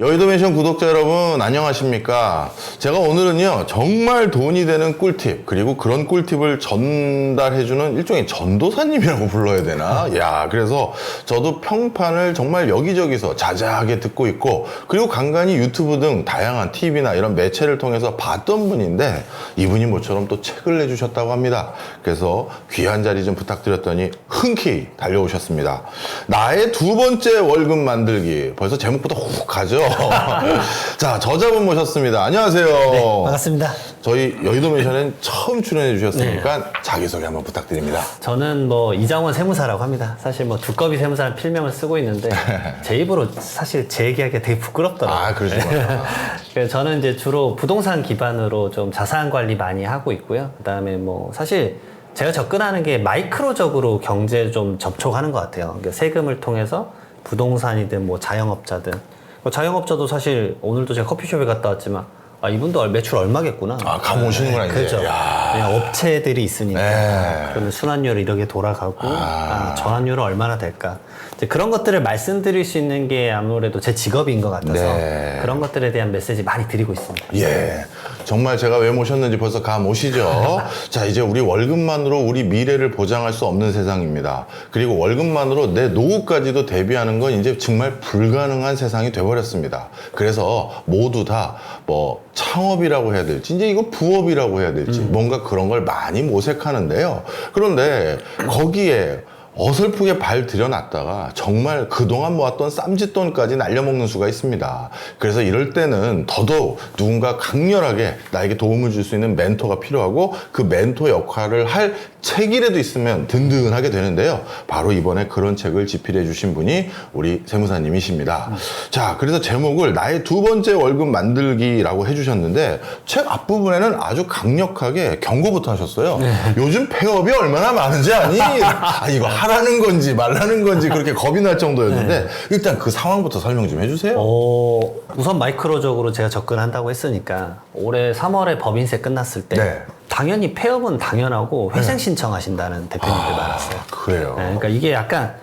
여의도 맨션 구독자 여러분 안녕하십니까. 제가 오늘은요 정말 돈이 되는 꿀팁, 그리고 그런 꿀팁을 전달해주는 일종의 전도사님이라고 불러야 되나. 야, 그래서 저도 평판을 정말 여기저기서 자자하게 듣고 있고, 그리고 간간히 유튜브 등 다양한 TV나 이런 매체를 통해서 봤던 분인데, 이분이 모처럼 또 책을 내주셨다고 합니다. 그래서 귀한 자리 좀 부탁드렸더니 흔쾌히 달려오셨습니다. 나의 두 번째 월급 만들기. 벌써 제목부터 훅 가죠. 자, 저자분 모셨습니다. 안녕하세요. 네, 반갑습니다. 저희 여의도 맨션엔 처음 출연해 주셨으니까 자기소개 한번 부탁드립니다. 저는 이장원 세무사라고 합니다. 사실 두꺼비 세무사라는 필명을 쓰고 있는데 제 입으로 사실 제 얘기하기가 되게 부끄럽더라고요. 아, 그러시구나. 그래서 저는 이제 주로 부동산 기반으로 좀 자산 관리 많이 하고 있고요. 그다음에 사실 제가 접근하는 게 마이크로적으로 경제에 좀 접촉하는 것 같아요. 그러니까 세금을 통해서 부동산이든 자영업자든, 자영업자도 사실 오늘도 제가 커피숍에 갔다 왔지만 이분도 매출 얼마겠구나. 아, 감 오시는구나, 이제. 그렇죠. 야. 그냥 업체들이 있으니까. 네. 그러면 순환율이 이렇게 돌아가고 전환율은 얼마나 될까. 이제 그런 것들을 말씀드릴 수 있는 게 아무래도 제 직업인 것 같아서 네. 그런 것들에 대한 메시지 많이 드리고 있습니다. 예. 정말 제가 왜 모셨는지 벌써 감 오시죠? 자, 이제 우리 월급만으로 우리 미래를 보장할 수 없는 세상입니다. 그리고 월급만으로 내 노후까지도 대비하는 건 이제 정말 불가능한 세상이 돼버렸습니다. 그래서 모두 다 창업이라고 해야 될지, 이제 이거 부업이라고 해야 될지, 뭔가 그런 걸 많이 모색하는데요. 그런데 거기에 어설프게 발 들여놨다가 정말 그동안 모았던 쌈짓돈까지 날려먹는 수가 있습니다. 그래서 이럴 때는 더더욱 누군가 강렬하게 나에게 도움을 줄 수 있는 멘토가 필요하고, 그 멘토 역할을 할 책이라도 있으면 든든하게 되는데요. 바로 이번에 그런 책을 집필해 주신 분이 우리 세무사님이십니다. 자, 그래서 제목을 나의 두 번째 월급 만들기라고 해주셨는데, 책 앞부분에는 아주 강력하게 경고부터 하셨어요. 네. 요즘 폐업이 얼마나 많은지 아니? 이거 하라는 건지 말라는 건지 그렇게 겁이 날 정도였는데, 네. 일단 그 상황부터 설명 좀 해주세요. 우선 마이크로적으로 제가 접근한다고 했으니까 올해 3월에 법인세 끝났을 때 네. 당연히 폐업은 당연하고 회생 신청하신다는 대표님들 많았어요. 그래요. 네, 그러니까 이게 약간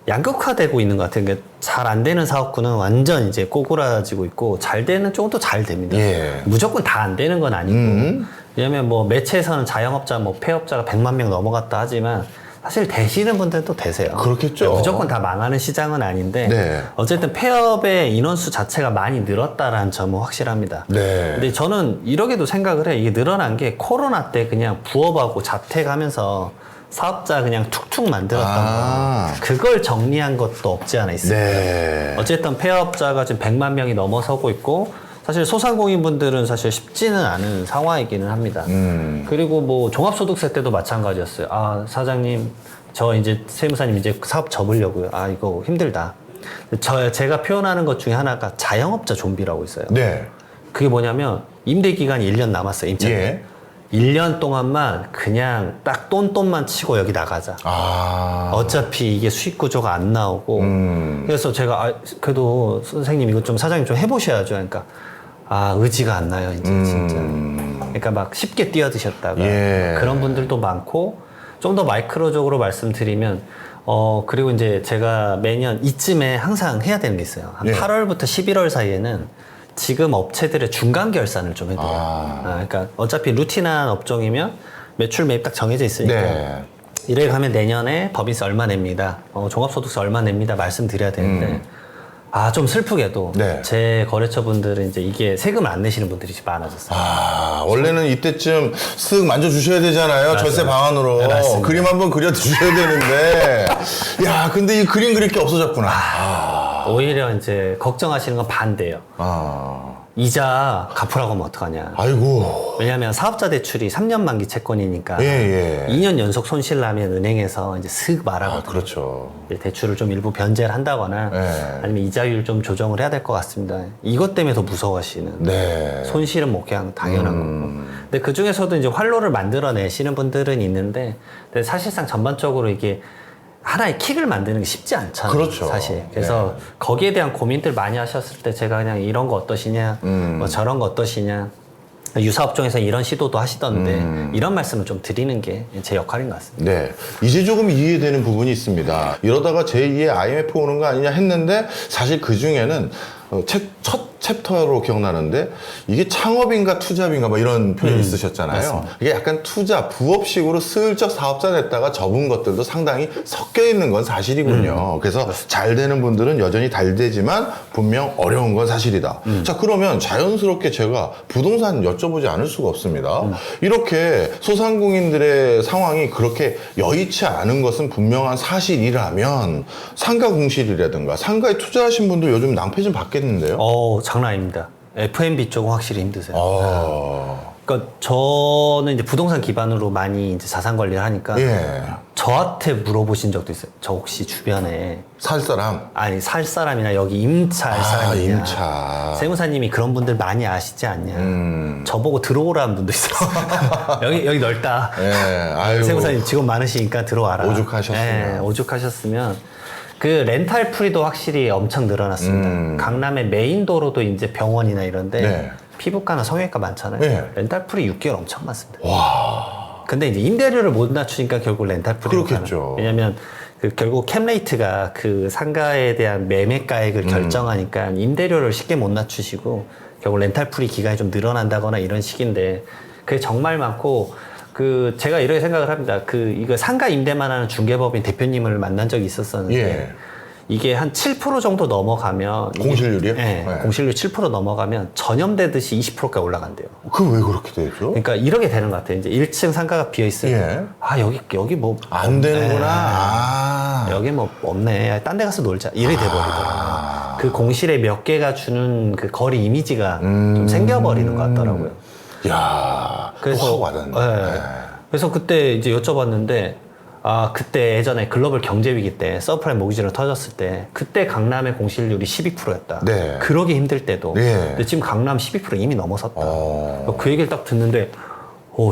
양극화되고 있는 것 같아요. 그러니까 잘 안 되는 사업군은 완전 이제 꼬꾸라지고 있고, 잘 되는 쪽은 또 잘 됩니다. 예. 무조건 다 안 되는 건 아니고. 왜냐면 매체에서는 자영업자, 폐업자가 100만 명 넘어갔다 하지만 사실 되시는 분들도 되세요. 그렇겠죠. 무조건 다 망하는 시장은 아닌데, 네. 어쨌든 폐업의 인원수 자체가 많이 늘었다라는 점은 확실합니다. 네. 근데 저는 이러게도 생각을 해. 이게 늘어난 게 코로나 때 그냥 부업하고 자택하면서 사업자 그냥 툭툭 만들었던 거, 그걸 정리한 것도 없지 않아 있습니다. 네. 어쨌든 폐업자가 지금 100만 명이 넘어서고 있고, 사실 소상공인분들은 사실 쉽지는 않은 상황이기는 합니다. 그리고 종합소득세 때도 마찬가지였어요. 사장님, 저 이제 세무사님 이제 사업 접으려고요. 이거 힘들다. 제가 표현하는 것 중에 하나가 자영업자 좀비라고 있어요. 네. 그게 뭐냐면 임대기간이 1년 남았어요. 임차기. 예. 1년 동안만 그냥 딱 똔똔만 치고 여기 나가자. 어차피 이게 수익 구조가 안 나오고. 그래서 제가 그래도 선생님 이거 좀 사장님 좀 해보셔야죠. 그러니까 의지가 안 나요, 이제 진짜. 그러니까 막 쉽게 뛰어드셨다가 그런 분들도 많고, 좀 더 마이크로적으로 말씀드리면 그리고 이제 제가 매년 이쯤에 항상 해야 되는 게 있어요. 한 8월부터 11월 사이에는 지금 업체들의 중간 결산을 좀 해드려요. 그러니까 어차피 루틴한 업종이면 매출 매입 딱 정해져 있으니까 이래 가면 내년에 법인세 얼마 냅니다. 종합소득세 얼마 neb니다. 말씀드려야 되는데 좀 슬프게도 제 거래처 분들은 이제 이게 세금을 안 내시는 분들이 많아졌어요. 원래는 이때쯤 쓱 만져주셔야 되잖아요. 맞아요. 절세 방안으로. 네, 그림 한번 그려주셔야 되는데. 야, 근데 이 그림 그릴 게 없어졌구나. 오히려 이제 걱정하시는 건 반대예요. 이자 갚으라고 하면 어떡하냐. 아이고. 왜냐면 사업자 대출이 3년 만기 채권이니까 2년 연속 손실 나면 은행에서 이제 슥 말하거든요. 그렇죠. 대출을 좀 일부 변제를 한다거나 아니면 이자율 좀 조정을 해야 될 것 같습니다. 이것 때문에 더 무서워하시는. 손실은 그냥 당연한 거고. 근데 그 중에서도 이제 활로를 만들어내시는 분들은 있는데, 근데 사실상 전반적으로 이게 하나의 킥을 만드는 게 쉽지 않잖아요. 그렇죠. 사실. 그래서 거기에 대한 고민들 많이 하셨을 때 제가 그냥 이런 거 어떠시냐, 저런 거 어떠시냐, 유사업종에서 이런 시도도 하시던데 이런 말씀을 좀 드리는 게 제 역할인 것 같습니다. 네, 이제 조금 이해되는 부분이 있습니다. 이러다가 제2의 IMF 오는 거 아니냐 했는데, 사실 그 중에는 첫 챕터로 기억나는데 이게 창업인가 투잡인가 뭐 이런 표현이 있으셨잖아요. 맞습니다. 이게 약간 투자, 부업식으로 슬쩍 사업자 냈다가 접은 것들도 상당히 섞여 있는 건 사실이군요. 그래서 잘 되는 분들은 여전히 잘 되지만 분명 어려운 건 사실이다. 자, 그러면 자연스럽게 제가 부동산 여쭤보지 않을 수가 없습니다. 이렇게 소상공인들의 상황이 그렇게 여의치 않은 것은 분명한 사실이라면 상가 공실이라든가 상가에 투자하신 분들 요즘 낭패 좀 받겠는데요? 장난 아닙니다. F&B 쪽은 확실히 힘드세요. 아, 그러니까 저는 이제 부동산 기반으로 많이 이제 자산 관리를 하니까 예. 저한테 물어보신 적도 있어요. 저 혹시 주변에 살 사람? 아니 살 사람이나 여기 임차할 사람이냐. 임차. 세무사님이 그런 분들 많이 아시지 않냐. 저보고 들어오라는 분도 있었어요. 여기 넓다. 예, 아이고. 세무사님 직원 많으시니까 들어와라. 오죽하셨으면. 네, 오죽하셨으면. 그 렌탈 프리도 확실히 엄청 늘어났습니다. 강남의 메인 도로도 이제 병원이나 이런데 네. 피부과나 성형외과 많잖아요. 네. 렌탈 프리 6개월 엄청 많습니다. 와. 근데 이제 임대료를 못 낮추니까 결국 렌탈 프리로 그렇겠죠. 가는. 왜냐면 결국 캡레이트가 그 상가에 대한 매매가액을 결정하니까 임대료를 쉽게 못 낮추시고 결국 렌탈 프리 기간이 좀 늘어난다거나 이런 식인데 그게 정말 많고 제가 이렇게 생각을 합니다. 이거 상가 임대만 하는 중개법인 대표님을 만난 적이 있었었는데 예. 이게 한 7% 정도 넘어가면 공실률이요? 네, 네. 공실률 7% 넘어가면 전염되듯이 20%까지 올라간대요. 그 왜 그렇게 되죠? 그러니까 이렇게 되는 것 같아요. 이제 1층 상가가 비어 있어요. 예. 아 여기 뭐 안 되는구나. 네. 아. 여기 뭐 없네. 딴 데 가서 놀자. 이렇게 돼버리더라고요. 그 공실에 몇 개가 주는 그 거리 이미지가 좀 생겨버리는 것 같더라고요. 야, 그래서 확 와닿네. 네. 그래서 그때 이제 여쭤봤는데 그때 예전에 글로벌 경제 위기 때 서프라임 모기지로 터졌을 때 그때 강남의 공실률이 12%였다. 네. 그러기 힘들 때도. 네. 근데 지금 강남 12% 이미 넘어섰다. 그 얘기를 딱 듣는데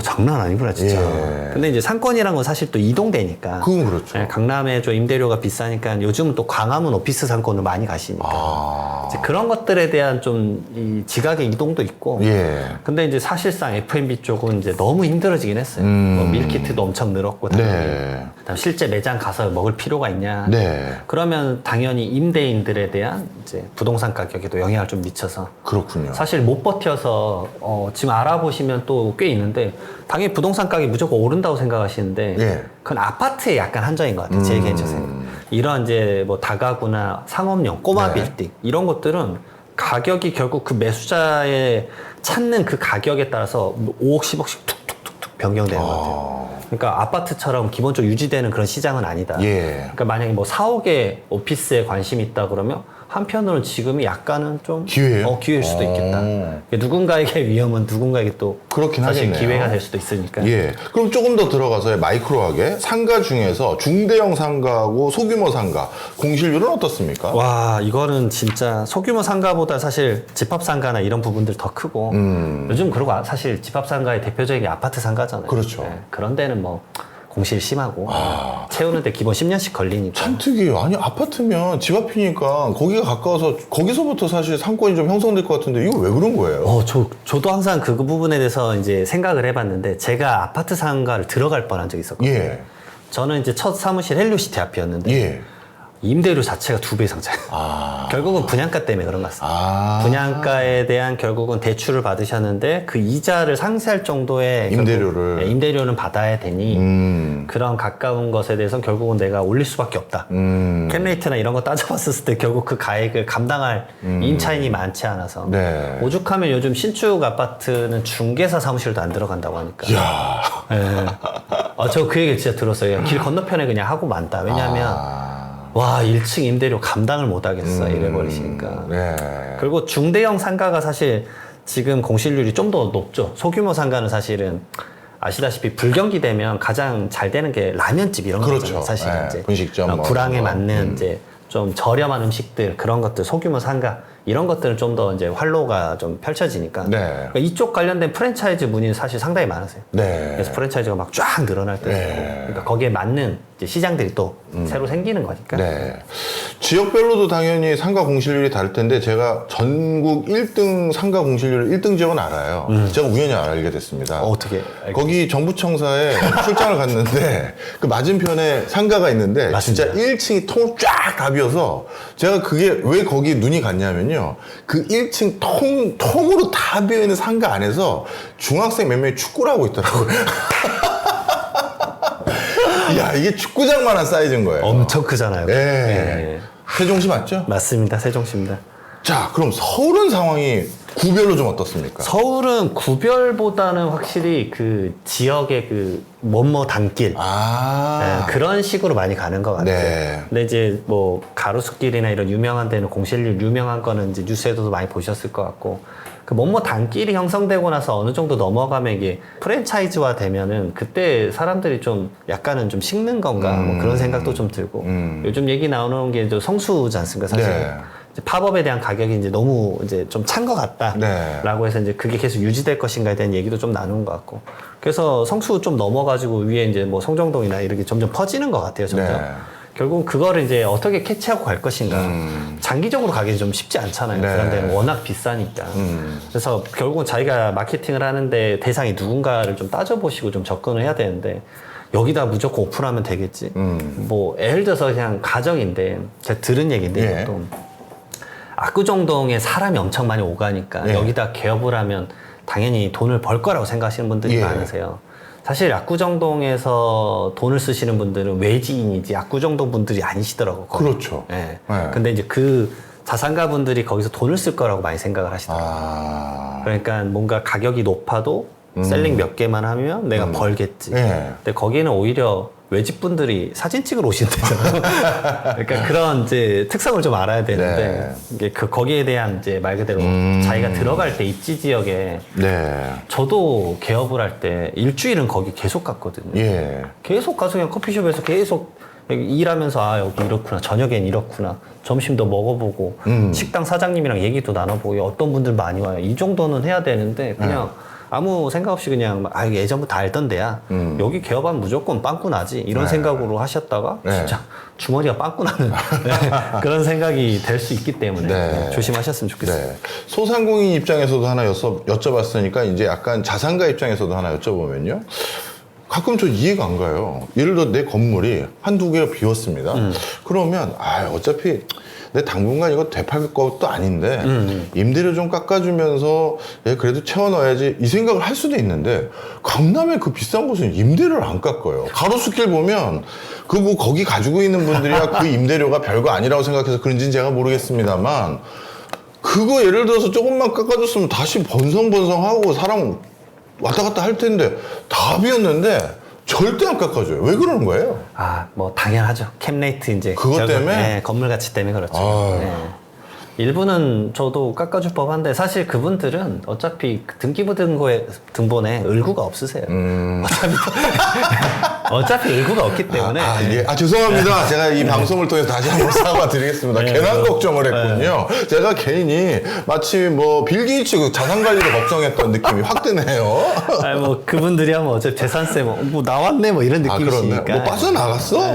장난 아니구나 진짜. 예. 근데 이제 상권이란 건 사실 또 이동되니까. 그건 그렇죠. 네, 강남에 좀 임대료가 비싸니까 요즘은 또 광화문 오피스 상권을 많이 가시니까. 이제 그런 것들에 대한 좀 이 지각의 이동도 있고. 예. 근데 이제 사실상 F&B 쪽은 이제 너무 힘들어지긴 했어요. 뭐 밀키트도 엄청 늘었고, 당연히. 네. 그다음 실제 매장 가서 먹을 필요가 있냐. 네. 그러면 당연히 임대인들에 대한 이제 부동산 가격에도 영향을 좀 미쳐서. 그렇군요. 사실 못 버텨서 지금 알아보시면 또 꽤 있는데 당연히 부동산 가격이 무조건 오른다고 생각하시는데 예. 그건 아파트에 약간 한정인 것 같아요. 제 개인적 생각. 이런 이제 뭐 다가구나 상업용 꼬마 네. 빌딩 이런 것들은 가격이 결국 그 매수자의 찾는 그 가격에 따라서 5억 10억씩 툭툭툭툭 변경되는 것 같아요. 그러니까 아파트처럼 기본적으로 유지되는 그런 시장은 아니다. 예. 그러니까 만약에 뭐 4억의 오피스에 관심이 있다 그러면 한편으로는 지금이 약간은 좀 기회예요? 기회일 수도 있겠다. 누군가에게 위험은 누군가에게 또 그렇긴 사실 하겠네요. 기회가 될 수도 있으니까. 예. 그럼 조금 더 들어가서 마이크로하게 상가 중에서 중대형 상가하고 소규모 상가 공실률은 어떻습니까? 와 이거는 진짜 소규모 상가보다 사실 집합 상가나 이런 부분들 더 크고 요즘 그리고 사실 집합 상가의 대표적인 게 아파트 상가잖아요. 그렇죠. 그런 데는 뭐 공실 심하고 채우는데 기본 10년씩 걸리니까. 참 특이해요. 아니 아파트면 집 앞이니까 거기가 가까워서 거기서부터 사실 상권이 좀 형성될 것 같은데 이거 왜 그런 거예요? 저도 항상 그 부분에 대해서 이제 생각을 해봤는데 제가 아파트 상가를 들어갈 뻔한 적이 있었거든요. 예. 저는 이제 첫 사무실 헬로시티 앞이었는데 예. 임대료 자체가 2배 이상 차이. 결국은 분양가 때문에 그런 것 같습니다. 분양가에 대한 결국은 대출을 받으셨는데 그 이자를 상쇄할 정도의 임대료를. 임대료는 받아야 되니 그런 가까운 것에 대해서는 결국은 내가 올릴 수밖에 없다. 캡레이트나 이런 거 따져봤을 때 결국 그 가액을 감당할 임차인이 많지 않아서 네. 오죽하면 요즘 신축 아파트는 중개사 사무실도 안 들어간다고 하니까. 이야. 네. 저 그 얘기 진짜 들었어요. 길 건너편에 그냥 하고 많다. 왜냐하면 와 1층 임대료 감당을 못 하겠어 이래버리시니까. 네. 그리고 중대형 상가가 사실 지금 공실률이 좀 더 높죠. 소규모 상가는 사실은 아시다시피 불경기 되면 가장 잘 되는 게 라면집 이런 그렇죠. 거잖아요. 사실은 네. 이제 분식점 뭐 불황에 그런 거. 맞는 이제 좀 저렴한 음식들 그런 것들 소규모 상가 이런 것들은 좀 더 이제 활로가 좀 펼쳐지니까. 네. 그러니까 이쪽 관련된 프랜차이즈 문의는 사실 상당히 많으세요. 네. 그래서 프랜차이즈가 막 쫙 늘어날 때도 있고. 네. 그러니까 거기에 맞는 이제 시장들이 또 새로 생기는 거니까. 네. 지역별로도 당연히 상가 공실률이 다를 텐데 제가 전국 1등 상가 공실률 1등 지역은 알아요. 제가 우연히 알게 됐습니다. 어떻게 알고 거기 정부청사에 출장을 갔는데 그 맞은편에 상가가 있는데 맞습니다. 진짜 1층이 통 쫙 다 비어서 제가 그게 왜 거기 눈이 갔냐면요. 그 1층 통으로 다 비어있는 상가 안에서 중학생 몇 명이 축구를 하고 있더라고요. 야, 이게 축구장만한 사이즈인 거예요. 엄청 크잖아요. 네. 네. 세종시 맞죠? 맞습니다. 세종시입니다. 자, 그럼 서울은 상황이 구별로 좀 어떻습니까? 서울은 구별보다는 확실히 그 지역의 그 뭐뭐 단길 아. 네, 그런 식으로 많이 가는 것 같아요. 네. 근데 이제 뭐 가로수길이나 이런 유명한 데는 공실률 유명한 거는 이제 뉴스에서도 많이 보셨을 것 같고 그 뭐뭐 단길이 형성되고 나서 어느 정도 넘어가면 이게 프랜차이즈화 되면은 그때 사람들이 좀 약간은 좀 식는 건가 뭐 그런 생각도 좀 들고 요즘 얘기 나오는 게 이제 성수지 않습니까 사실. 네. 이제 팝업에 대한 가격이 이제 너무 이제 좀 찬 것 같다라고 네. 해서 이제 그게 계속 유지될 것인가에 대한 얘기도 좀 나누는 것 같고 그래서 성수 좀 넘어가지고 위에 이제 뭐 성정동이나 이렇게 점점 퍼지는 것 같아요 점점. 네. 결국 그거를 이제 어떻게 캐치하고 갈 것인가. 장기적으로 가기 좀 쉽지 않잖아요. 네. 그런 데는 워낙 비싸니까. 그래서 결국은 자기가 마케팅을 하는데 대상이 누군가를 좀 따져보시고 좀 접근을 해야 되는데 여기다 무조건 오픈하면 되겠지. 뭐 예를 들어서 그냥 가정인데 제가 들은 얘기인데 예. 이것도 압구정동에 사람이 엄청 많이 오가니까 예. 여기다 개업을 하면 당연히 돈을 벌 거라고 생각하시는 분들이 예. 많으세요. 사실 압구정동에서 돈을 쓰시는 분들은 외지인이지 압구정동 분들이 아니시더라고요. 거기. 그렇죠. 예. 네. 근데 이제 그 자산가 분들이 거기서 돈을 쓸 거라고 많이 생각을 하시더라고요. 아. 그러니까 뭔가 가격이 높아도 셀링 몇 개만 하면 내가 벌겠지. 예. 근데 거기는 오히려 외집 분들이 사진 찍으러 오신대잖아요. 그러니까 그런 이제 특성을 좀 알아야 되는데 네. 이게 그 거기에 대한 이제 말 그대로 자기가 들어갈 때 입지 지역에 네. 저도 개업을 할 때 일주일은 거기 계속 갔거든요. 예. 계속 가서 그냥 커피숍에서 계속 일하면서 아 여기 이렇구나 저녁엔 이렇구나 점심도 먹어보고 식당 사장님이랑 얘기도 나눠보고 어떤 분들 많이 와요 이 정도는 해야 되는데 그냥 아무 생각 없이 그냥 아 이게 예전부터 알던 데야 여기 개업하면 무조건 빵꾸 나지 이런 네. 생각으로 하셨다가 네. 진짜 주머니가 빵꾸 나는 네, 그런 생각이 될 수 있기 때문에 네. 조심하셨으면 좋겠어요. 네. 소상공인 입장에서도 하나 여쭤봤으니까 이제 약간 자산가 입장에서도 하나 여쭤보면요. 가끔 저 이해가 안 가요. 예를 들어 내 건물이 한두 개가 비었습니다. 그러면 어차피 내 당분간 이거 되팔 것도 아닌데 임대료 좀 깎아주면서 그래도 채워 넣어야지 이 생각을 할 수도 있는데 강남의 그 비싼 곳은 임대료를 안 깎아요. 가로수길 보면 그 뭐 거기 가지고 있는 분들이야 그 임대료가 별거 아니라고 생각해서 그런지는 제가 모르겠습니다만 그거 예를 들어서 조금만 깎아줬으면 다시 번성번성하고 사람 왔다 갔다 할 텐데 다 비었는데 절대 안 깎아줘요. 왜 그러는 거예요? 아, 뭐 당연하죠. 캡레이트 이제 그것 때문에? 네, 건물 가치 때문에 그렇죠. 아유. 네. 일부는 저도 깎아줄 법한데 사실 그분들은 어차피 등기부 등본에 을구가 없으세요. 어차피 을구가 없기 때문에. 예. 죄송합니다. 제가 이 방송을 통해서 다시 한번 사과드리겠습니다. 네, 괜한 걱정을 했군요. 제가 괜히 마치 뭐 빌 게이츠 그 자산 관리를 걱정했던 느낌이 확 드네요. 아니, 뭐 그분들이 하면 어차피 재산세 뭐 나왔네 뭐 이런 느낌이시니까. 그렇네. 뭐 빠져나갔어?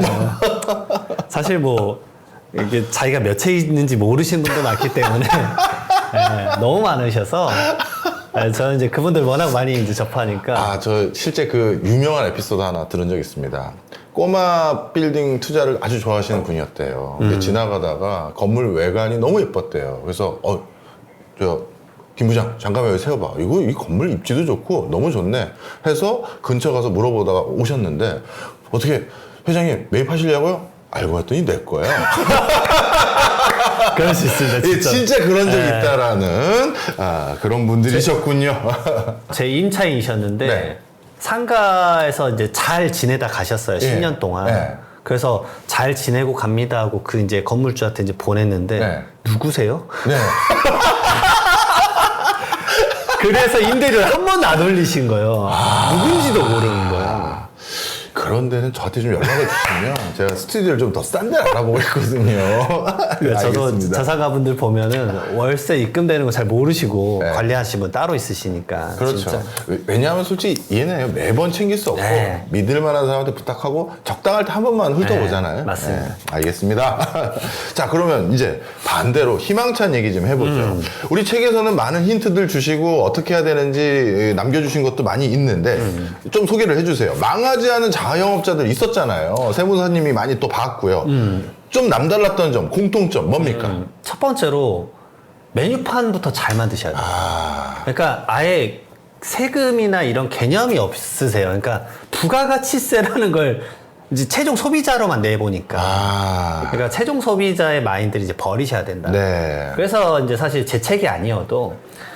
사실 뭐 이게 자기가 몇 채 있는지 모르시는 분도 많기 때문에 네, 너무 많으셔서 네, 저는 이제 그분들 워낙 많이 이제 접하니까 저 실제 그 유명한 에피소드 하나 들은 적 있습니다. 꼬마 빌딩 투자를 아주 좋아하시는 분이었대요. 근데 지나가다가 건물 외관이 너무 예뻤대요. 그래서 김 부장 잠깐만 여기 세워봐. 이 건물 입지도 좋고 너무 좋네. 해서 근처 가서 물어보다가 오셨는데 어떻게 회장님 매입하시려고요? 알고 봤더니 내 거야. 그럴 수 있습니다. 진짜. 진짜 그런 적이 있다라는 그런 분들이셨군요. 제 임차인이셨는데 네. 상가에서 이제 잘 지내다 가셨어요. 10년 동안. 네. 그래서 잘 지내고 갑니다 하고 그 이제 건물주한테 이제 보냈는데 네. 누구세요? 네. 그래서 임대료를 한 번도 안 올리신 거예요. 누군지도 모르는 거예요. 그런 데는 저한테 좀 연락을 주시면 제가 스튜디오를 좀 더 싼 데 알아보고 있거든요. 저도 알겠습니다. 자사가분들 보면은 월세 입금되는 거 잘 모르시고 네. 관리하시는 분 따로 있으시니까. 그렇죠. 진짜. 왜냐하면 솔직히 이해해요. 매번 챙길 수 없고 네. 믿을 만한 사람한테 부탁하고 적당할 때 한 번만 훑어보잖아요. 네, 맞습니다. 알겠습니다. 자, 그러면 이제 반대로 희망찬 얘기 좀 해보죠. 우리 책에서는 많은 힌트들 주시고 어떻게 해야 되는지 남겨주신 것도 많이 있는데 좀 소개를 해주세요. 망하지 않은 자영업자들 있었잖아요. 세무사님이 많이 또 봤고요. 좀 남달랐던 점, 공통점 뭡니까? 첫 번째로 메뉴판부터 잘 만드셔야 돼요. 그러니까 아예 세금이나 이런 개념이 없으세요. 그러니까 부가가치세라는 걸 이제 최종 소비자로만 내보니까. 그러니까 최종 소비자의 마인드를 이제 버리셔야 된다. 네. 그래서 이제 사실 제 책이 아니어도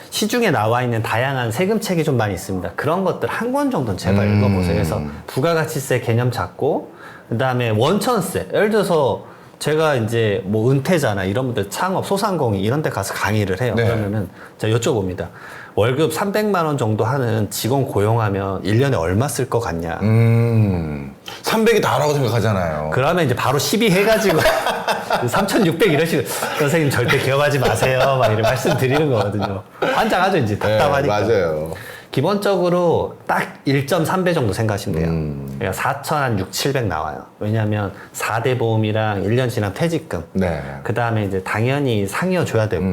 시중에 나와 있는 다양한 세금 책이 좀 많이 있습니다. 그런 것들 한 권 정도는 제발 읽어보세요. 그래서 부가가치세 개념 잡고, 그 다음에 원천세. 예를 들어서 제가 이제 뭐 은퇴자나 이런 분들 창업, 소상공인 이런 데 가서 강의를 해요. 네. 그러면은 제가 여쭤봅니다. 월급 300만 원 정도 하는 직원 고용하면 1년에 얼마 쓸 것 같냐? 300이 다라고 생각하잖아요. 그러면 이제 바로 12 해가지고 3,600 이러시고 선생님 절대 기억하지 마세요. 막 이런 말씀 드리는 거거든요. 환장하죠, 이제 답답하니까. 네, 맞아요. 기본적으로 딱 1.3배 정도 생각하시면 돼요. 그러니까 4천 한 6, 700 나와요. 왜냐하면 4대 보험이랑 1년 지난 퇴직금. 네. 그 다음에 이제 당연히 상여 줘야 되고.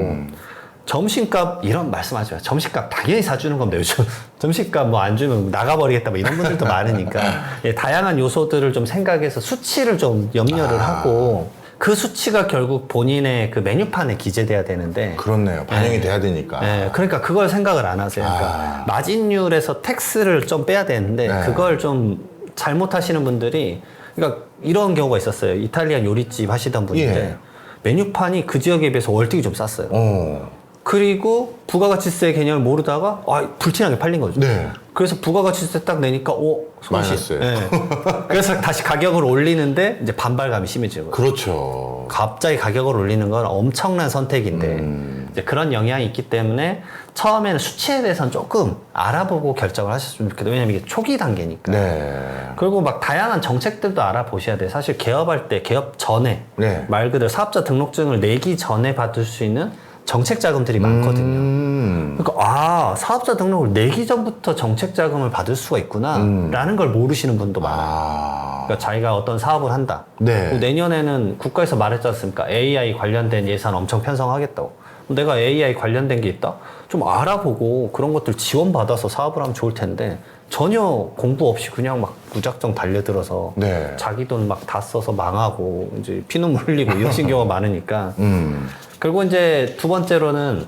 점심값 이런 말씀하지 마세요. 점심값 당연히 사주는 겁니다. 요즘 점심값 뭐 안 주면 나가버리겠다 뭐 이런 분들도 많으니까 예, 다양한 요소들을 좀 생각해서 수치를 좀 염려를 하고 그 수치가 결국 본인의 그 메뉴판에 기재돼야 되는데 그렇네요. 반영이 돼야 되니까. 예, 그러니까 그걸 생각을 안 하세요. 그러니까 마진율에서 텍스를 좀 빼야 되는데 네. 그걸 좀 잘못하시는 분들이 그러니까 이런 경우가 있었어요. 이탈리안 요리집 하시던 분인데 예. 메뉴판이 그 지역에 비해서 월등히 좀 쌌어요. 그리고 부가가치세 개념을 모르다가 불티나게 팔린 거죠. 네. 그래서 부가가치세 딱 내니까 손실. 마이너스예요. 네. 그래서 다시 가격을 올리는데 이제 반발감이 심해지고. 그렇죠. 갑자기 가격을 올리는 건 엄청난 선택인데 이제 그런 영향이 있기 때문에 처음에는 수치에 대해서는 조금 알아보고 결정을 하셨으면 좋겠다. 왜냐면 이게 초기 단계니까. 네. 그리고 막 다양한 정책들도 알아보셔야 돼요. 사실 개업할 때 개업 전에 네. 말 그대로 사업자 등록증을 내기 전에 받을 수 있는 정책 자금들이 많거든요. 그러니까 사업자 등록을 내기 전부터 정책 자금을 받을 수가 있구나라는 걸 모르시는 분도 많아요. 그러니까 자기가 어떤 사업을 한다. 네. 내년에는 국가에서 말했지 않습니까? AI 관련된 예산 엄청 편성하겠다고. 내가 AI 관련된 게 있다? 좀 알아보고 그런 것들 지원받아서 사업을 하면 좋을 텐데 전혀 공부 없이 그냥 막 무작정 달려들어서 네. 자기 돈 막 다 써서 망하고 이제 피눈물 흘리고 이러신 경우가 많으니까 그리고 이제 두 번째로는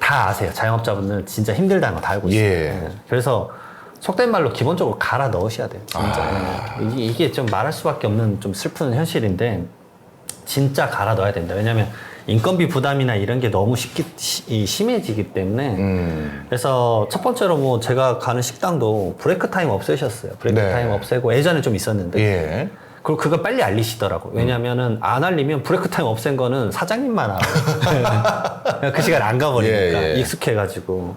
다 아세요. 자영업자분들은 진짜 힘들다는 거 다 알고 있어요. 예. 네. 그래서 속된 말로 기본적으로 갈아 넣으셔야 돼요. 진짜. 이게 좀 말할 수밖에 없는 좀 슬픈 현실인데 진짜 갈아 넣어야 된다. 왜냐면 인건비 부담이나 이런 게 너무 심해지기 때문에 그래서 첫 번째로 뭐 제가 가는 식당도 브레이크 타임 없애셨어요. 브레이크 네. 타임 없애고 예전에 좀 있었는데 예. 그리고 그거 빨리 알리시더라고. 왜냐면은 안 알리면 브레이크 타임 없앤 거는 사장님만 알아요. 그 시간에 안 가버리니까 예, 예. 익숙해가지고.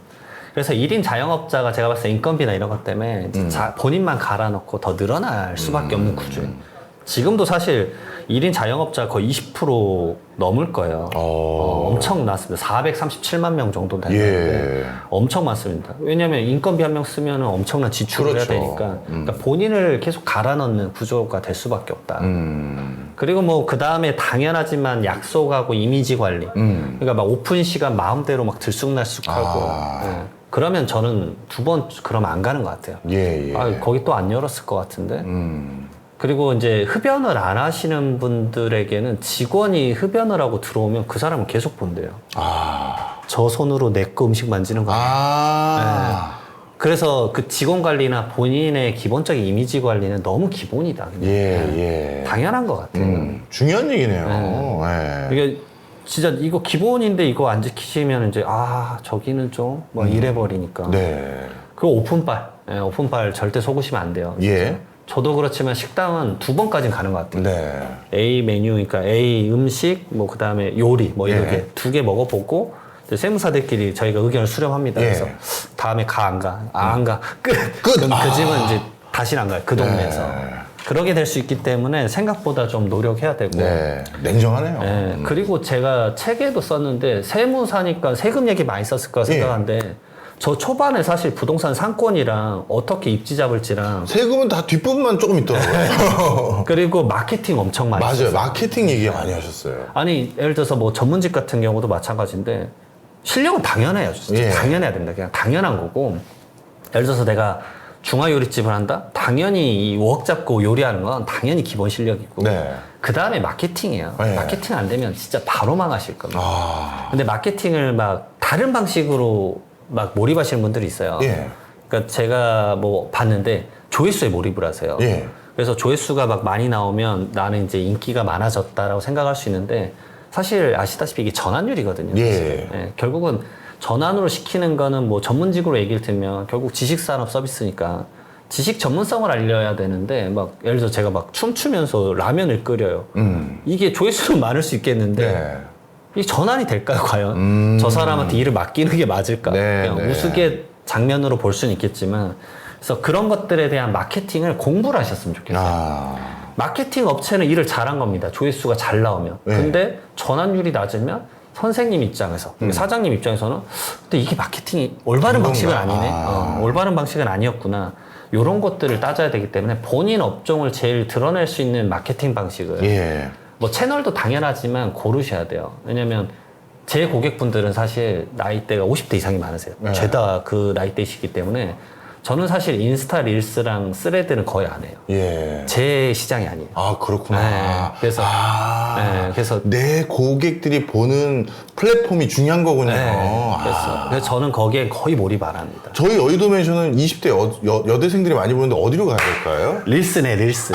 그래서 1인 자영업자가 제가 봤을 때 인건비나 이런 것 때문에 본인만 갈아넣고 더 늘어날 수밖에 없는 구조예요. 지금도 사실 1인 자영업자 거의 20% 넘을 거예요. 엄청 많습니다. 437만 명 정도 되는데 엄청 많습니다. 왜냐하면 인건비 한 명 쓰면 엄청난 지출을 그렇죠. 해야 되니까 그러니까 본인을 계속 갈아 넣는 구조가 될 수밖에 없다. 그리고 뭐 그 다음에 당연하지만 약속하고 이미지 관리. 그러니까 막 오픈 시간 마음대로 막 들쑥날쑥하고. 네. 그러면 저는 두 번 그러면 안 가는 것 같아요. 예. 거기 또 안 열었을 것 같은데. 그리고 이제 흡연을 안 하시는 분들에게는 직원이 흡연을 하고 들어오면 그 사람은 계속 본대요. 저 손으로 내 거 음식 만지는 거 아니야. 네. 그래서 그 직원 관리나 본인의 기본적인 이미지 관리는 너무 기본이다. 예. 당연한 것 같아요. 중요한 얘기네요. 이게 진짜 이거 기본인데 이거 안 지키시면 이제 저기는 좀 뭐 이래버리니까. 네. 그리고 오픈빨 절대 속으시면 안 돼요. 진짜. 예. 저도 그렇지만 식당은 2번까지는 가는 것 같아요. 네. A 메뉴, 그러니까 A 음식, 뭐 그 다음에 요리, 뭐 이렇게 2개 먹어보고 이제 세무사들끼리 저희가 의견을 수렴합니다. 그래서 다음에 안 가. 안 가. 끝. 그럼 그 집은 이제 다시는 안 가요. 그 동네에서. 그러게 될 수 있기 때문에 생각보다 좀 노력해야 되고. 네, 냉정하네요. 네, 그리고 제가 책에도 썼는데 세무사니까 세금 얘기 많이 썼을 거라 생각하는데 저 초반에 사실 부동산 상권이랑 어떻게 입지 잡을지랑 세금은 다 뒷부분만 조금 있더라고요. 그리고 마케팅 엄청 많이 맞아요. 썼어요. 마케팅 얘기 많이 하셨어요. 아니 예를 들어서 뭐 전문직 같은 경우도 마찬가지인데 실력은 당연해요. 진짜 예. 당연해야 됩니다. 그냥 당연한 거고 예를 들어서 내가 중화요리집을 한다? 당연히 이 웍 잡고 요리하는 건 당연히 기본 실력이고 네. 그 다음에 마케팅이에요. 네. 마케팅 안 되면 진짜 바로 망하실 겁니다. 아, 근데 마케팅을 막 다른 방식으로 막 몰입하시는 분들이 있어요. 예. 그러니까 제가 뭐 봤는데 조회수에 몰입을 하세요. 예. 그래서 조회수가 막 많이 나오면 나는 이제 인기가 많아졌다라고 생각할 수 있는데 사실 아시다시피 이게 전환율이거든요. 예. 예, 결국은 전환으로 시키는 거는 뭐 전문직으로 얘기를 들면 결국 지식산업 서비스니까 지식 전문성을 알려야 되는데 막 예를 들어 제가 막 춤추면서 라면을 끓여요. 이게 조회수는 많을 수 있겠는데 네. 이게 전환이 될까요 과연? 저 사람한테 일을 맡기는 게 맞을까? 네, 그냥 네. 우스개 장면으로 볼 수는 있겠지만 그래서 그런 것들에 대한 마케팅을 공부를 하셨으면 좋겠어요. 아, 마케팅 업체는 일을 잘한 겁니다. 조회수가 잘 나오면. 네. 근데 전환율이 낮으면 선생님 입장에서, 사장님 입장에서는 근데 이게 마케팅이 올바른 그런가? 방식은 아니네. 아. 올바른 방식은 아니었구나. 이런 것들을 따져야 되기 때문에 본인 업종을 제일 드러낼 수 있는 마케팅 방식을 예. 뭐 채널도 당연하지만 고르셔야 돼요. 왜냐면 제 고객분들은 사실 나이대가 50대 이상이 많으세요. 네. 죄다 그 나이대시기 때문에 저는 사실 인스타 릴스랑 스레드는 거의 안 해요. 예. 제 시장이 아니에요. 아, 그렇구나. 네, 그래서 네, 그래서 내 고객들이 보는 플랫폼이 중요한 거군요. 네, 아. 그래서 저는 거기에 거의 몰입 안 합니다. 저희 여의도 맨션은 20대 여대생들이 많이 보는데 어디로 가야 될까요? 릴스네, 릴스.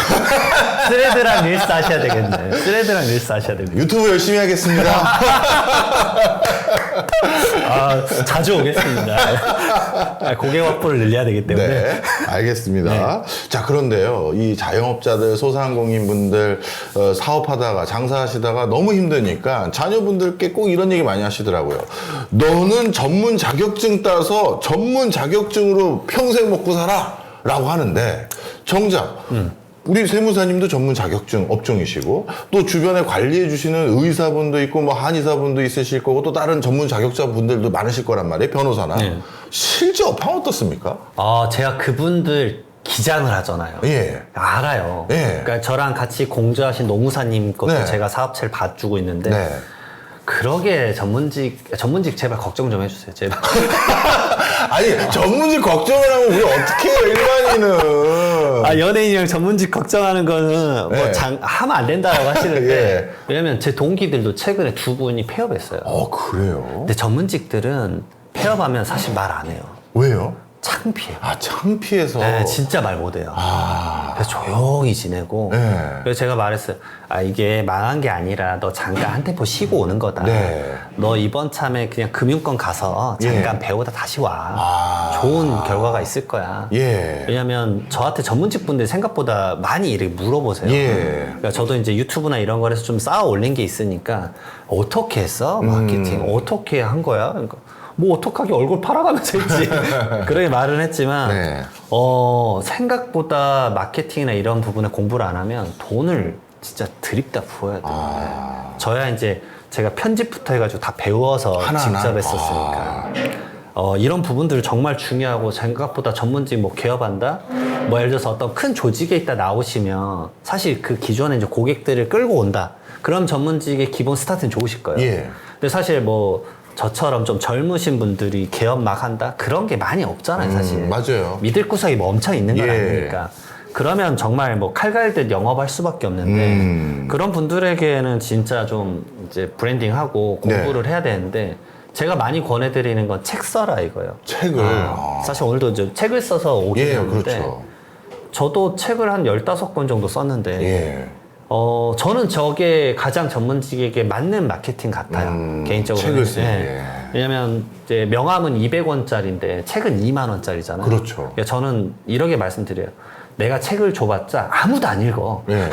스레드랑 릴스 하셔야 되겠네. 스레드랑 릴스 하셔야 됩니다. 유튜브 열심히 하겠습니다. 아, 자주 오겠습니다. 고객 확보를 늘려야 되기 때문에. 네, 알겠습니다. 자, 그런데요, 이 자영업자들, 소상공인분들 사업하다가 장사하시다가 너무 힘드니까 자녀분들께 꼭 이런 얘기 많이 하시더라고요. 너는 전문 자격증 따서 전문 자격증으로 평생 먹고 살아라고 하는데 정작. 우리 세무사님도 전문 자격증 업종이시고 또 주변에 관리해 주시는 의사분도 있고 뭐 한의사분도 있으실 거고 또 다른 전문 자격자분들도 많으실 거란 말이에요. 변호사나. 네. 실제 업황 어떻습니까? 제가 그분들 기장을 하잖아요. 예. 알아요. 예. 그러니까 저랑 같이 공조하신 노무사님 것도 네. 제가 사업체를 봐주고 있는데 네. 그러게 전문직 제발 걱정 좀 해주세요. 제발. 아니 전문직 걱정을 하면 우리 어떻게 해요 일반인은. 연예인이랑 전문직 걱정하는 거는 네. 하면 안 된다고 하시는데 예. 왜냐면 제 동기들도 최근에 두 분이 폐업했어요. 그래요? 근데 전문직들은 폐업하면 사실 말 안 해요. 왜요? 창피해요. 아 창피해서. 네, 진짜 말 못해요. 그래서 조용히 지내고. 네. 그래서 제가 말했어요. 이게 망한 게 아니라 너 잠깐 한 템포 쉬고 오는 거다. 네. 너 이번 참에 그냥 금융권 가서 잠깐 배우다 다시 와. 좋은 결과가 있을 거야. 예. 왜냐면 저한테 전문직 분들이 생각보다 많이 이렇게 물어보세요. 예. 그러니까 저도 이제 유튜브나 이런 거에서 좀 쌓아 올린 게 있으니까 어떻게 했어? 마케팅 어떻게 한 거야? 그러니까 뭐 어떡하게 얼굴 팔아가면서 했지. 그렇게 말은 했지만 네. 생각보다 마케팅이나 이런 부분에 공부를 안 하면 돈을 진짜 드립다 부어야 돼요. 저야 이제 제가 편집부터 해가지고 다 배워서 하나하나? 직접 했었으니까. 이런 부분들 정말 중요하고 생각보다 전문직 뭐 개업한다? 뭐 예를 들어서 어떤 큰 조직에 있다 나오시면 사실 그 기존에 이제 고객들을 끌고 온다. 그럼 전문직의 기본 스타트는 좋으실 거예요. 예. 근데 사실 뭐 저처럼 좀 젊으신 분들이 개업 막 한다? 그런 게 많이 없잖아요, 사실. 맞아요. 믿을 구석이 뭐 엄청 있는 건 예. 아니니까. 그러면 정말 뭐 칼갈듯 영업할 수밖에 없는데 그런 분들에게는 진짜 좀 이제 브랜딩하고 공부를 해야 되는데 제가 많이 권해드리는 건 책 써라 이거예요. 책을. 사실 오늘도 이제 책을 써서 오긴 예, 했는데 그렇죠. 저도 책을 한 15권 정도 썼는데 예. 저는 저게 가장 전문직에게 맞는 마케팅 같아요. 개인적으로. 책을 쓰는 게. 왜냐면 이제 명함은 200원짜리인데 책은 2만 원짜리잖아요. 그렇죠. 그러니까 저는 이렇게 말씀드려요. 내가 책을 줘봤자 아무도 안 읽어. 예.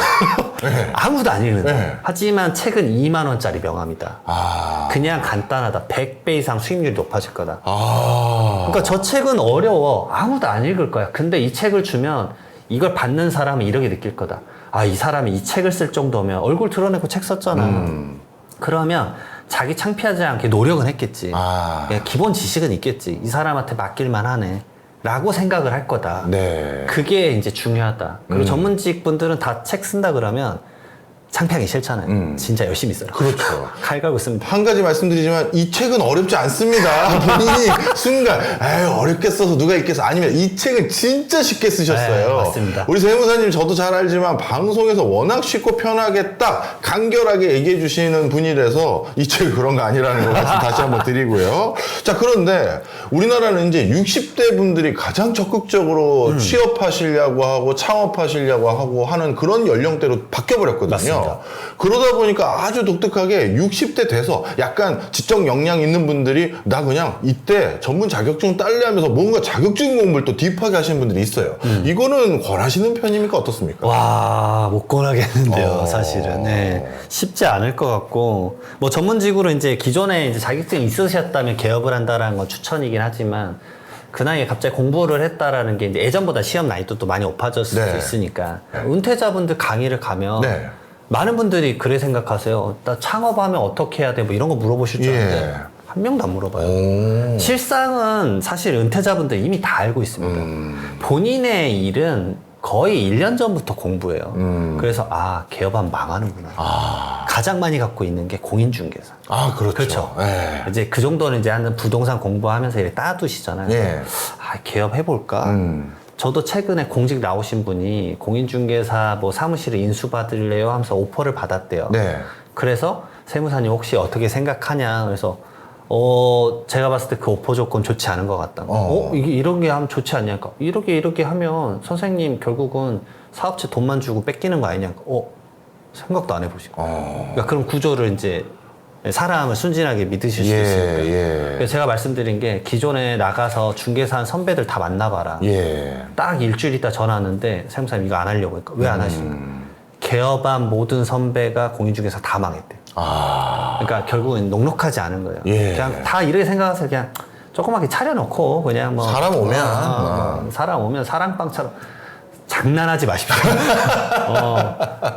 아무도 안 읽는다. 네. 하지만 책은 2만 원짜리 명함이다. 아. 그냥 간단하다. 100배 이상 수익률이 높아질 거다. 아. 그러니까 저 책은 어려워. 아무도 안 읽을 거야. 근데 이 책을 주면 이걸 받는 사람은 이렇게 느낄 거다. 아, 이 사람이 이 책을 쓸 정도면 얼굴 드러내고 책 썼잖아. 그러면 자기 창피하지 않게 노력은 했겠지. 기본 지식은 있겠지. 이 사람한테 맡길만 하네. 라고 생각을 할 거다. 네. 그게 이제 중요하다. 그리고 전문직 분들은 다 책 쓴다 그러면 창피하기 싫잖아요. 진짜 열심히 써요. 그렇죠. 칼 갈고 씁니다. 한 가지 말씀드리지만 이 책은 어렵지 않습니다. 본인이 순간 에이 어렵게 써서 누가 읽겠어. 아니면 이 책은 진짜 쉽게 쓰셨어요. 네, 맞습니다. 우리 세무사님 저도 잘 알지만 방송에서 워낙 쉽고 편하게 딱 간결하게 얘기해 주시는 분이라서 이 책이 그런 거 아니라는 거 말씀 다시 한번 드리고요. 자, 그런데 우리나라는 이제 60대 분들이 가장 적극적으로 취업하시려고 하고 창업하시려고 하고 하는 그런 연령대로 바뀌어버렸거든요. 맞습니다. 그러다 보니까 아주 독특하게 60대 돼서 약간 지적 역량 있는 분들이 나 그냥 이때 전문 자격증 딸래 하면서 뭔가 자격증 공부를 또 딥하게 하시는 분들이 있어요. 이거는 권하시는 편입니까? 어떻습니까? 와, 못 권하겠는데요, 사실은. 네. 쉽지 않을 것 같고, 뭐 전문직으로 이제 기존에 이제 자격증이 있으셨다면 개업을 한다라는 건 추천이긴 하지만, 그 나이에 갑자기 공부를 했다라는 게 이제 예전보다 시험 난이도 또 많이 높아졌을 네. 수 있으니까, 은퇴자분들 강의를 가면, 네. 많은 분들이 그래 생각하세요. 나 창업하면 어떻게 해야 돼? 뭐 이런 거 물어보실 줄 알았는데, 한 명도 안 물어봐요. 실상은 사실 은퇴자분들 이미 다 알고 있습니다. 본인의 일은 거의 1년 전부터 공부해요. 그래서 개업하면 망하는구나. 가장 많이 갖고 있는 게 공인중개사. 그렇죠. 그렇죠. 네. 이제 그 정도는 이제 한 부동산 공부하면서 이렇게 따두시잖아요. 네. 개업해볼까? 저도 최근에 공직 나오신 분이 공인중개사 뭐 사무실에 인수받을래요 하면서 오퍼를 받았대요. 네. 그래서 세무사님 혹시 어떻게 생각하냐. 그래서 제가 봤을 때 그 오퍼 조건 좋지 않은 것 같다. 이게 이런 게 하면 좋지 않냐니까. 이렇게 하면 선생님 결국은 사업체 돈만 주고 뺏기는 거 아니냐니까. 생각도 안 해보시고. 그러니까 그런 구조를 이제 사람을 순진하게 믿으실 수 있으니까. 그래서 제가 말씀드린 게 기존에 나가서 중개사 한 선배들 다 만나봐라. 딱 일주일 있다 전화 왔는데 세무사님 이거 안 하려고 했까 왜 안 하시냐. 개업한 모든 선배가 공인중개사 다 망했대. 그러니까 결국은 녹록하지 않은 거예요. 그냥 다 이렇게 생각해서 그냥 조그맣게 차려놓고 그냥 뭐 사람 오면 사람 오면 사랑방처럼 장난하지 마십시오.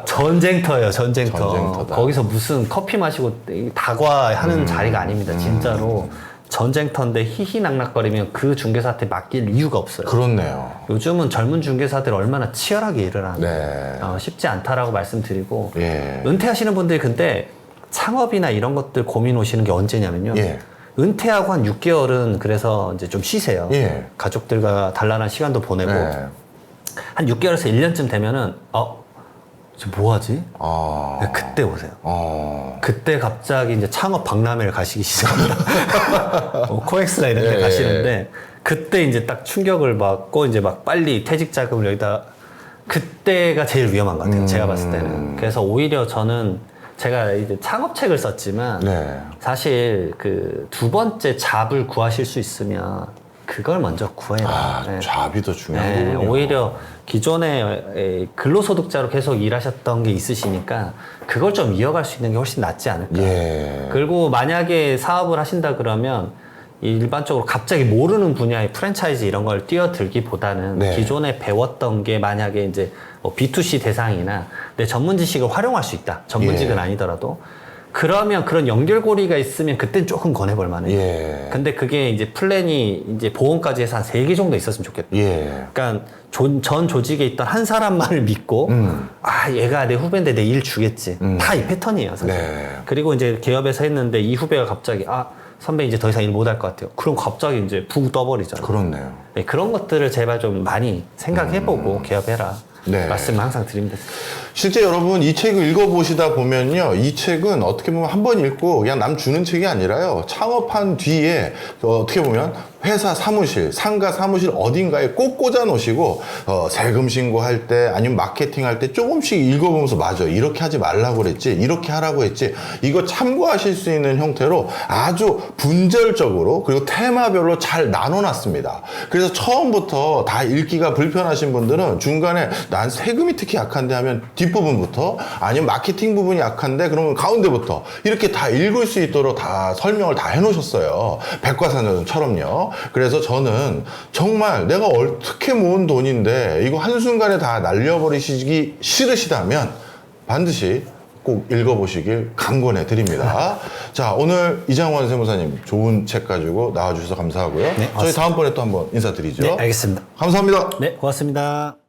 전쟁터예요, 전쟁터. 전쟁터다. 거기서 무슨 커피 마시고 다과하는 자리가 아닙니다. 진짜로 전쟁터인데 희희낙낙거리면 그 중개사한테 맡길 이유가 없어요. 그렇네요. 요즘은 젊은 중개사들 얼마나 치열하게 일을 하는데 네. 쉽지 않다라고 말씀드리고 은퇴하시는 분들이 근데 창업이나 이런 것들 고민 오시는 게 언제냐면요. 은퇴하고 한 6개월은 그래서 이제 좀 쉬세요. 가족들과 단란한 시간도 보내고 한 6개월에서 1년쯤 되면은 저 뭐하지? 그때 오세요. 그때 갑자기 이제 창업 박람회를 가시기 시작합니다. 코엑스나 이런 데 가시는데 그때 이제 딱 충격을 받고 이제 막 빨리 퇴직 자금을 여기다 그때가 제일 위험한 것 같아요. 제가 봤을 때는. 그래서 오히려 저는 제가 이제 창업책을 썼지만 사실 그 두 번째 잡을 구하실 수 있으면 그걸 먼저 구해라. 잡이 더 중요한 거군요. 오히려 기존에 근로소득자로 계속 일하셨던 게 있으시니까 그걸 좀 이어갈 수 있는 게 훨씬 낫지 않을까. 그리고 만약에 사업을 하신다 그러면 일반적으로 갑자기 모르는 분야의 프랜차이즈 이런 걸 뛰어들기보다는 기존에 배웠던 게 만약에 이제 뭐 B2C 대상이나 내 전문 지식을 활용할 수 있다. 전문직은 아니더라도. 그러면 그런 연결고리가 있으면 그땐 조금 권해볼 만해요. 근데 그게 이제 플랜이 이제 보험까지 해서 한 3개 정도 있었으면 좋겠다. 그러니까 전 조직에 있던 한 사람만을 믿고 얘가 내 후배인데 내 일 주겠지. 다 이 패턴이에요, 사실. 그리고 이제 개업에서 했는데 이 후배가 갑자기 선배 이제 더 이상 일 못 할 것 같아요. 그럼 갑자기 이제 붕 떠버리잖아요. 그렇네요. 그런 것들을 제발 좀 많이 생각해보고 개업해라. 말씀을 항상 드립니다. 실제 여러분 이 책을 읽어보시다 보면요, 이 책은 어떻게 보면 한 번 읽고 그냥 남 주는 책이 아니라요, 창업한 뒤에 어떻게 보면 회사 사무실, 상가 사무실 어딘가에 꼭 꽂아 놓으시고 세금 신고할 때 아니면 마케팅 할 때 조금씩 읽어보면서 맞아, 이렇게 하지 말라고 그랬지, 이렇게 하라고 했지, 이거 참고하실 수 있는 형태로 아주 분절적으로 그리고 테마별로 잘 나눠놨습니다. 그래서 처음부터 다 읽기가 불편하신 분들은 중간에 난 세금이 특히 약한데 하면 뒷부분부터 아니면 마케팅 부분이 약한데 그러면 가운데부터 이렇게 다 읽을 수 있도록 다 설명을 다 해놓으셨어요. 백과사전처럼요. 그래서 저는 정말 내가 어떻게 모은 돈인데 이거 한순간에 다 날려버리시기 싫으시다면 반드시 꼭 읽어보시길 강권해 드립니다. 자, 오늘 이장원 세무사님 좋은 책 가지고 나와주셔서 감사하고요. 네, 저희 다음번에 또 한번 인사드리죠. 네, 알겠습니다. 감사합니다. 네, 고맙습니다.